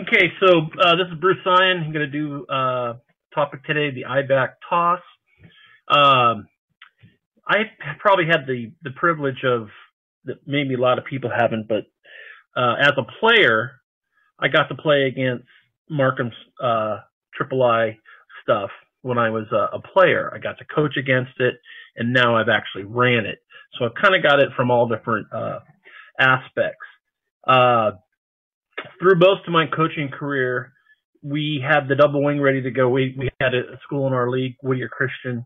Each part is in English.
Okay, so this is Bruce Cyan. I'm going to do topic today, the I-back toss. I probably had the privilege of, that maybe a lot of people haven't, but as a player, I got to play against Markham's Triple I stuff when I was a player. I got to coach against it, and now I've actually ran it. So I've kind of got it from all different aspects. Through most of my coaching career, we had the double wing ready to go. We had a school in our league, Whittier Christian,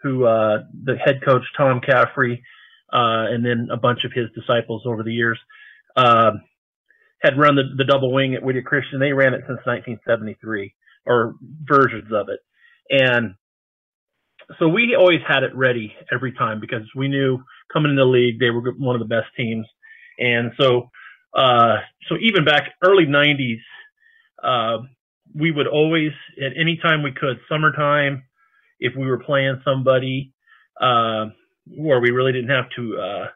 who the head coach, Tom Caffrey, and then a bunch of his disciples over the years, had run the double wing at Whittier Christian. They ran it since 1973, or versions of it. And so we always had it ready every time because we knew coming into the league, they were one of the best teams. And so even back early 90s, we would always, at any time we could, summertime, if we were playing somebody, where we really didn't have to,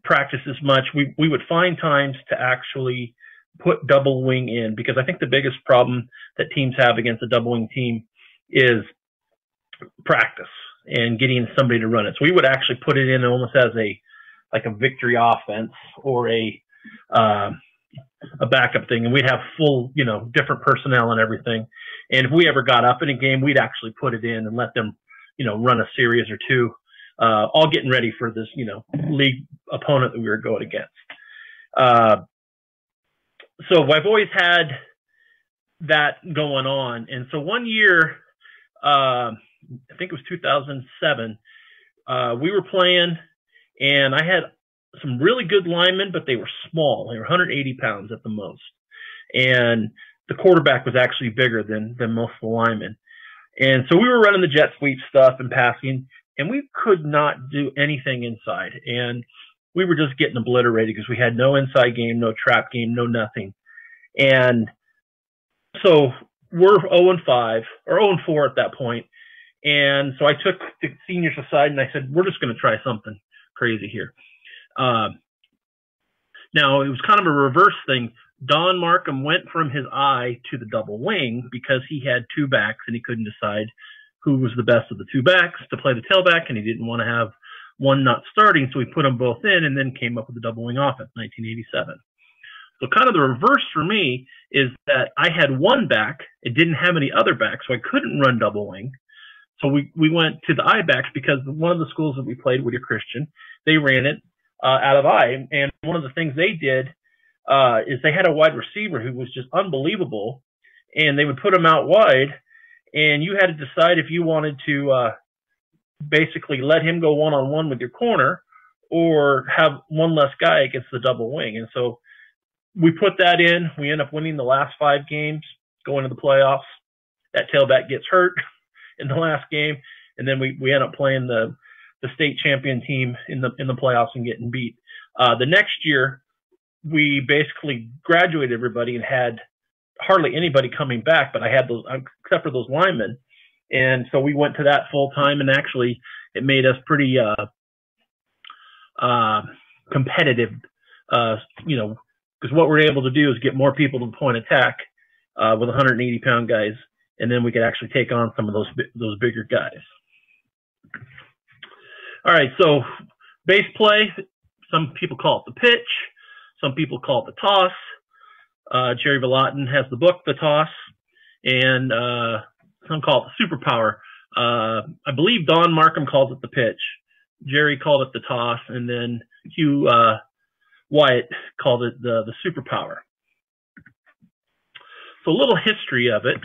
practice as much, we would find times to actually put double wing in, because I think the biggest problem that teams have against a double wing team is practice and getting somebody to run it. So we would actually put it in almost as a victory offense or a backup thing, and we'd have full, different personnel and everything. And if we ever got up in a game, we'd actually put it in and let them, run a series or two, all getting ready for this, league opponent that we were going against. So I've always had that going on. And so one year, I think it was 2007, we were playing, and I had some really good linemen, but they were small. They were 180 pounds at the most. And the quarterback was actually bigger than most of the linemen. And so we were running the jet sweep stuff and passing, and we could not do anything inside. And we were just getting obliterated because we had no inside game, no trap game, no nothing. And so we're 0-5 or 0-4 at that point. And so I took the seniors aside and I said, we're just going to try something crazy here. Now, it was kind of a reverse thing. Don Markham went from his I to the double wing because he had two backs and he couldn't decide who was the best of the two backs to play the tailback, and he didn't want to have one not starting, so he put them both in and then came up with the double wing offense, 1987. So kind of the reverse for me is that I had one back. It didn't have any other backs, so I couldn't run double wing. So we went to the I backs because one of the schools that we played, Whittier Christian, they ran it out of I. And one of the things they did is they had a wide receiver who was just unbelievable, and they would put him out wide, and you had to decide if you wanted to basically let him go one-on-one with your corner or have one less guy against the double wing. And so we put that in. We end up winning the last 5 games, going to the playoffs. That tailback gets hurt in the last game, and then we end up playing the state champion team in the playoffs and getting beat. The next year, we basically graduated everybody and had hardly anybody coming back, but I had those, except for those linemen. And so we went to that full time, and actually it made us pretty competitive, because what we're able to do is get more people to the point attack with 180-pound guys, and then we could actually take on some of those bigger guys. All right, so base play, some people call it the pitch, some people call it the toss. Jerry Vallotton has the book, The Toss, and some call it the superpower. I believe Don Markham calls it the pitch. Jerry called it the toss, and then Hugh Wyatt called it the superpower. So a little history of it.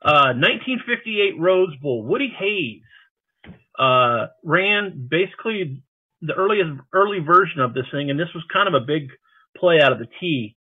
1958 Rose Bowl. Woody Hayes ran basically the early version of this thing, and this was kind of a big play out of the tee.